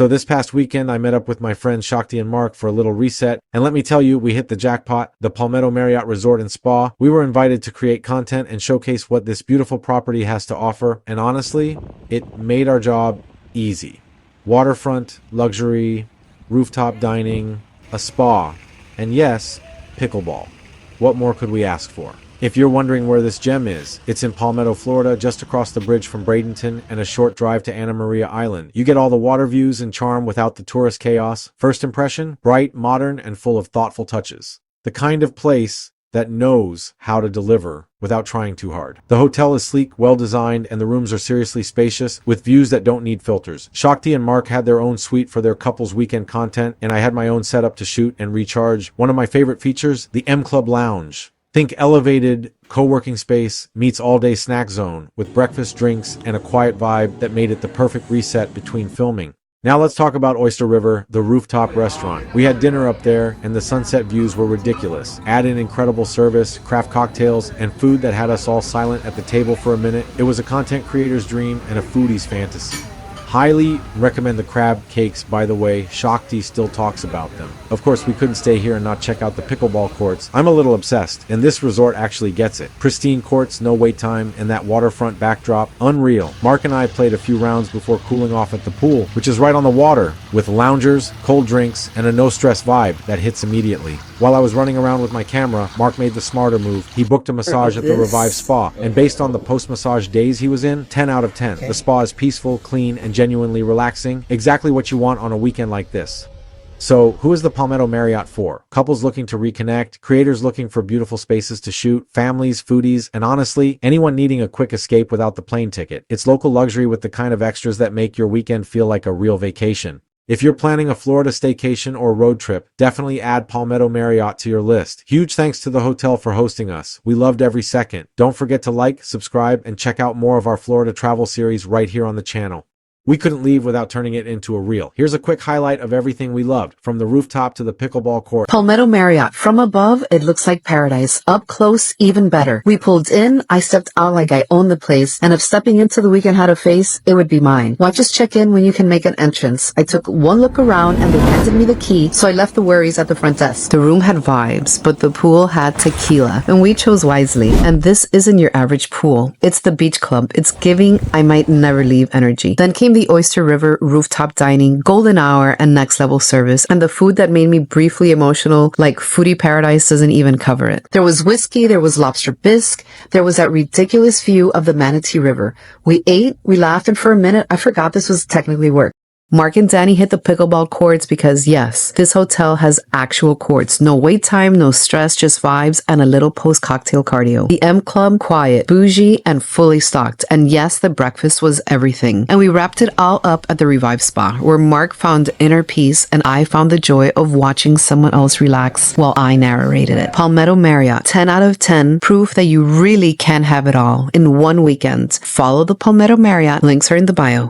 So this past weekend, I met up with my friends Shakti and Mark for a little reset, and let me tell you, we hit the jackpot. The Palmetto Marriott Resort and Spa. We were invited to create content and showcase what this beautiful property has to offer, and honestly, it made our job easy. Waterfront, luxury, rooftop dining, a spa, and yes, pickleball. What more could we ask for? If you're wondering where this gem is, it's in Palmetto, Florida, just across the bridge from Bradenton and a short drive to Anna Maria Island. You get all the water views and charm without the tourist chaos. First impression, bright, modern, and full of thoughtful touches. The kind of place that knows how to deliver without trying too hard. The hotel is sleek, well-designed, and the rooms are seriously spacious with views that don't need filters. Shakti and Mark had their own suite for their couple's weekend content, and I had my own setup to shoot and recharge. One of my favorite features, the M Club Lounge. Think elevated co-working space meets all-day snack zone with breakfast, drinks, and a quiet vibe that made it the perfect reset between filming. Now let's talk about Oyster River, the rooftop restaurant. We had dinner up there, and the sunset views were ridiculous. Add in incredible service, craft cocktails, and food that had us all silent at the table for a minute. It was a content creator's dream and a foodie's fantasy. Highly recommend the crab cakes, by the way. Shakti still talks about them. Of course, we couldn't stay here and not check out the pickleball courts. I'm a little obsessed, and this resort actually gets it. Pristine courts, no wait time, and that waterfront backdrop, unreal. Mark and I played a few rounds before cooling off at the pool, which is right on the water, with loungers, cold drinks, and a no-stress vibe that hits immediately. While I was running around with my camera, Mark made the smarter move. He booked a massage at the Revive Spa, and based on the post-massage days he was in, 10 out of 10. The spa is peaceful, clean, and genuinely relaxing. Exactly what you want on a weekend like this. So, who is the Palmetto Marriott for? Couples looking to reconnect, creators looking for beautiful spaces to shoot, families, foodies, and honestly, anyone needing a quick escape without the plane ticket. It's local luxury with the kind of extras that make your weekend feel like a real vacation. If you're planning a Florida staycation or road trip, definitely add Palmetto Marriott to your list. Huge thanks to the hotel for hosting us. We loved every second. Don't forget to like, subscribe, and check out more of our Florida travel series right here on the channel. We couldn't leave without turning it into a reel. Here's a quick highlight of everything we loved, from the rooftop to the pickleball court. Palmetto Marriott. From above, it looks like paradise. Up close, even better. We pulled in, I stepped out like I owned the place, and if stepping into the weekend had a face, it would be mine. Why just check in when you can make an entrance? I took one look around and they handed me the key, so I left the worries at the front desk. The room had vibes, but the pool had tequila, and we chose wisely. And this isn't your average pool. It's the beach club. It's giving I might never leave energy. Then came the Oyster River, rooftop dining, golden hour, and next level service, and the food that made me briefly emotional, like foodie paradise doesn't even cover it. There was whiskey, there was lobster bisque, there was that ridiculous view of the Manatee River. We ate, we laughed, and for a minute, I forgot this was technically work. Mark and Danny hit the pickleball courts because yes, this hotel has actual courts. No wait time, no stress, just vibes and a little post-cocktail cardio. The M Club, quiet, bougie, and fully stocked. And yes, the breakfast was everything. And we wrapped it all up at the Revive Spa, where Mark found inner peace and I found the joy of watching someone else relax while I narrated it. Palmetto Marriott, 10 out of 10, proof that you really can have it all in one weekend. Follow the Palmetto Marriott, links are in the bio.